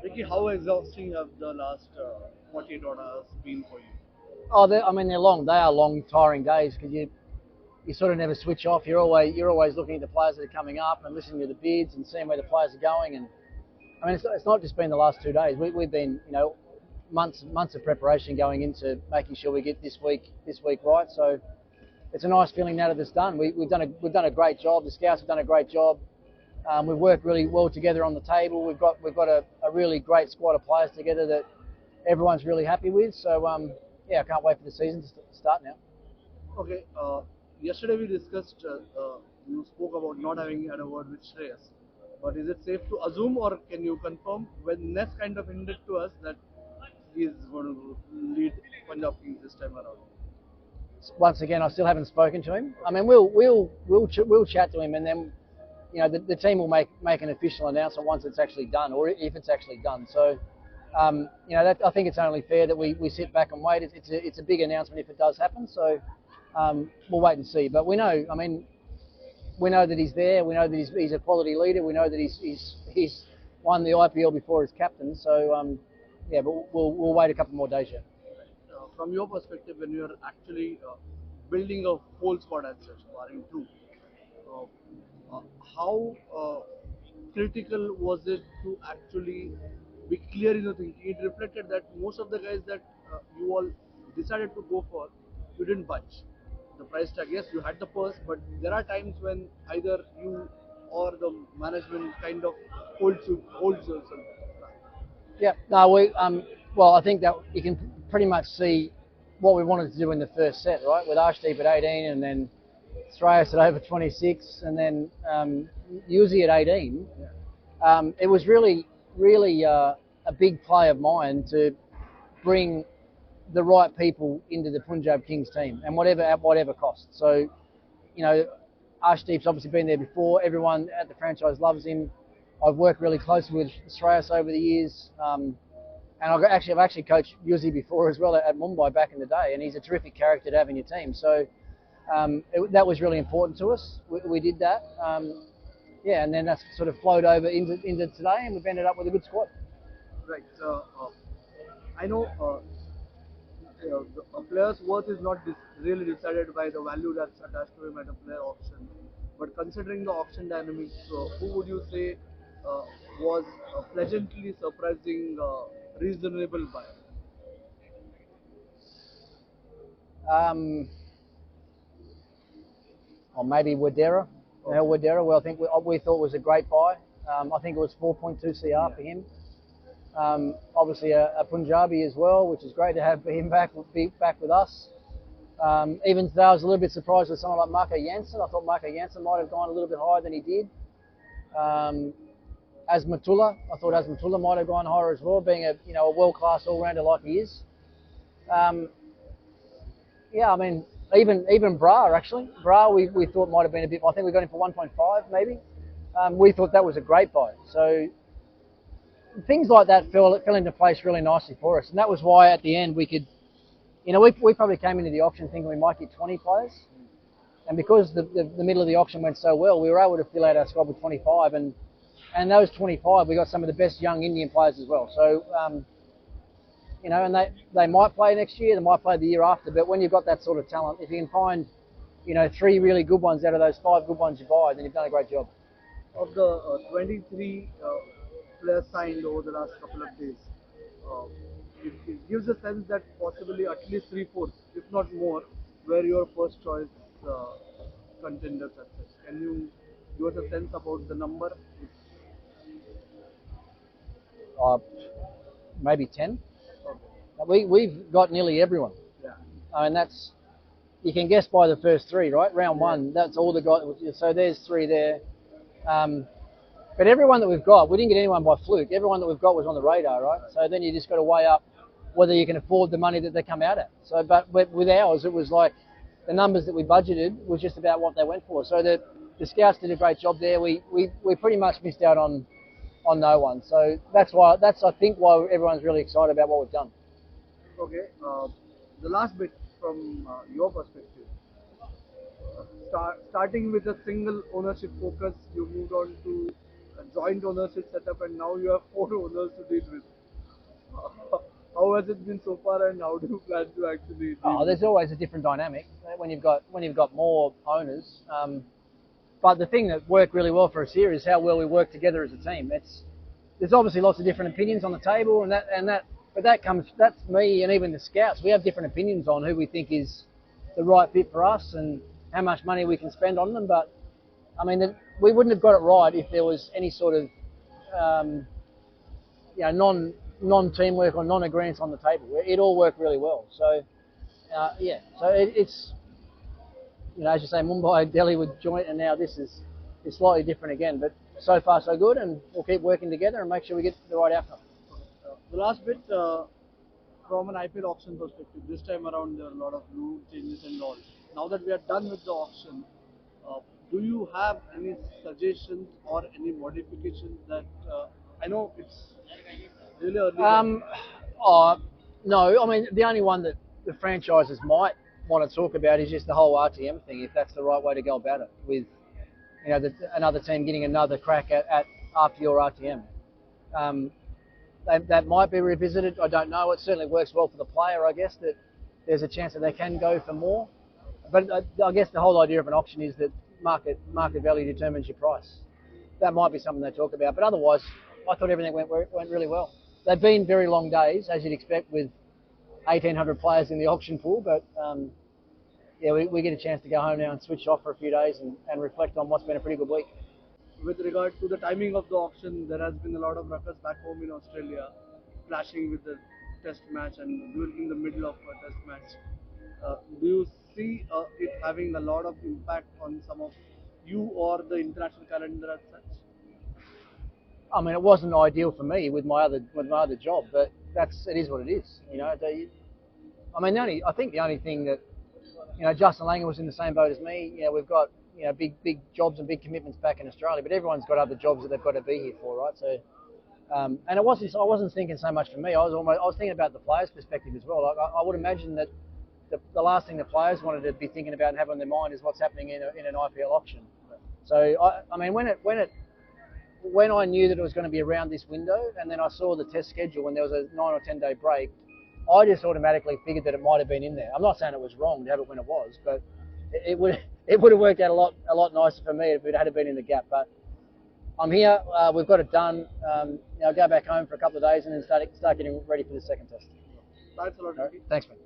Ricky, how exhausting have the last 48 hours been for you? Oh, I mean they're long. They are long, tiring days because you sort of never switch off. You're always looking at the players that are coming up and listening to the bids and seeing where the players are going. And I mean it's not just been the last 2 days. We've been months of preparation going into making sure we get this week right. So it's a nice feeling now that it's done. We've done a great job. The scouts have done a great job. We've worked really well together on the table. We've got a really great squad of players together that everyone's really happy with. So yeah, I can't wait for the season to start now. Okay, yesterday we discussed, you spoke about not having had a word with Shreyas. But is it safe to assume or can you confirm when Ness kind of hinted to us that he is going to lead Punjab Kings this time around? Once again, I still haven't spoken to him. I mean, we'll chat to him, and then the team will make an official announcement once it's actually done, or if it's actually done. So I think it's only fair that we sit back and wait. It's a big announcement if it does happen. So we'll wait and see. But we know, I mean, we know that he's there. We know that he's a quality leader. We know that he's won the IPL before as captain. So yeah, but we'll wait a couple more days yet. From your perspective, when you are actually building a whole squad as such, barring two, uh, uh, how critical was it to actually be clear in your thinking? It reflected that most of the guys that you all decided to go for, you didn't budge. The price tag, yes, you had the purse, but there are times when either you or the management kind of holds yourself back. Yeah, no, well, I think that you can pretty much see what we wanted to do in the first set, right? With Arshdeep at 18, and then Shreyas at over 26, and then Yuzi at 18. Yeah. It was really a big play of mine to bring the right people into the Punjab Kings team, and at whatever cost. So, you know, Arshdeep's obviously been there before. Everyone at the franchise loves him. I've worked really closely with Shreyas over the years, and I've actually coached Yuzi before as well at Mumbai back in the day, and he's a terrific character to have in your team. So that was really important to us. We did that, yeah, and then that's sort of flowed over into today, and we've ended up with a good squad. Right. I know a player's worth is not really decided by the value that's attached to him at a player auction. But considering the auction dynamics, who would you say uh, was a pleasantly surprising, reasonable buy? Um, or maybe Wadera. Okay. Wadera, well, I think we thought was a great buy. I think it was 4.2 CR for him. Obviously a Punjabi as well, which is great to have him back with us. Even today I was a little bit surprised with someone like Marco Jansen. I thought Marco Jansen might have gone a little bit higher than he did. I thought Asmatullah might have gone higher as well, being a world-class all-rounder like he is. Yeah, I mean, even Bra actually. Bra we thought might have been a bit. I think we got him for 1.5 maybe. We thought that was a great buy. So things like that fell into place really nicely for us, and that was why at the end we could, we probably came into the auction thinking we might get 20 players, and because the middle of the auction went so well, we were able to fill out our squad with 25, and those 25 we got some of the best young Indian players as well. So and they might play next year, they might play the year after, but when you've got that sort of talent, if you can find 3 really good ones out of those 5 good ones you buy, then you've done a great job. Of the 23 players signed over the last couple of days, uh, it gives a sense that possibly at least three-fourths, if not more, were your first choice uh, contenders as such. Can you give us a sense about the number? Uh, Maybe 10. Okay. We've got nearly everyone. Yeah. I mean, you can guess by the first 3, right? Round 1, that's all the guys. So there's 3 there. But everyone that we've got, we didn't get anyone by fluke. Everyone that we've got was on the radar, right? So then you just got to weigh up whether you can afford the money that they come out at. So, but with ours, it was like the numbers that we budgeted was just about what they went for. So the scouts did a great job there. We pretty much missed out on no one. So that's I think why everyone's really excited about what we've done. Okay. The last bit from your perspective, starting with a single ownership focus, you moved on to a joint ownership setup, and now you have four owners to deal with. How has it been so far, and how do you plan to actually deal Oh, with there's it? always a different dynamic when you've got more owners. But the thing that worked really well for us here is how well we work together as a team. There's obviously lots of different opinions on the table, but that's me and even the scouts. We have different opinions on who we think is the right fit for us and how much money we can spend on them. But I mean, we wouldn't have got it right if there was any sort of um, non teamwork or non agreements on the table. It all worked really well. So so it's as you say, Mumbai, Delhi with joint, and now this is slightly different again. But so far so good, and we'll keep working together and make sure we get the right outcome. The last bit, from an IPL auction perspective, this time around there are a lot of rule changes and all. Now that we are done with the auction, uh, do you have any suggestions or any modifications that I know it's really early, but Um, oh, no, I mean the only one that the franchises might want to talk about is just the whole RTM thing. If that's the right way to go about it, with another team getting another crack at after your RTM. Um, that might be revisited. I don't know. It certainly works well for the player, I guess, that there's a chance that they can go for more. But I guess the whole idea of an auction is that market value determines your price. That might be something they talk about. But otherwise, I thought everything went really well. They've been very long days, as you'd expect, with 1,800 players in the auction pool. But we get a chance to go home now and switch off for a few days and reflect on what's been a pretty good week. with regard to the timing of the auction, there has been a lot of ruckus back home in Australia, clashing with the test match and during in the middle of a test match. Do you see it having a lot of impact on some of you or the international calendar as such? I mean, it wasn't ideal for me with my other job, but it is what it is. I mean, I think the only thing that Justin Langer was in the same boat as me. We've got big jobs and big commitments back in Australia, but everyone's got other jobs that they've got to be here for, right? So, and I wasn't thinking so much for me. I was thinking about the players' perspective as well. Like, I would imagine that the last thing the players wanted to be thinking about and have on their mind is what's happening in an IPL auction. So, I mean, when I knew that it was going to be around this window, and then I saw the test schedule when there was a 9 or 10 day break, I just automatically figured that it might have been in there. I'm not saying it was wrong to have it when it was, but it would have worked out a lot nicer for me if it had been in the gap. But I'm here. We've got it done. Go back home for a couple of days and then start getting ready for the second test. Thanks a lot, All right. Ricky. Thanks, man.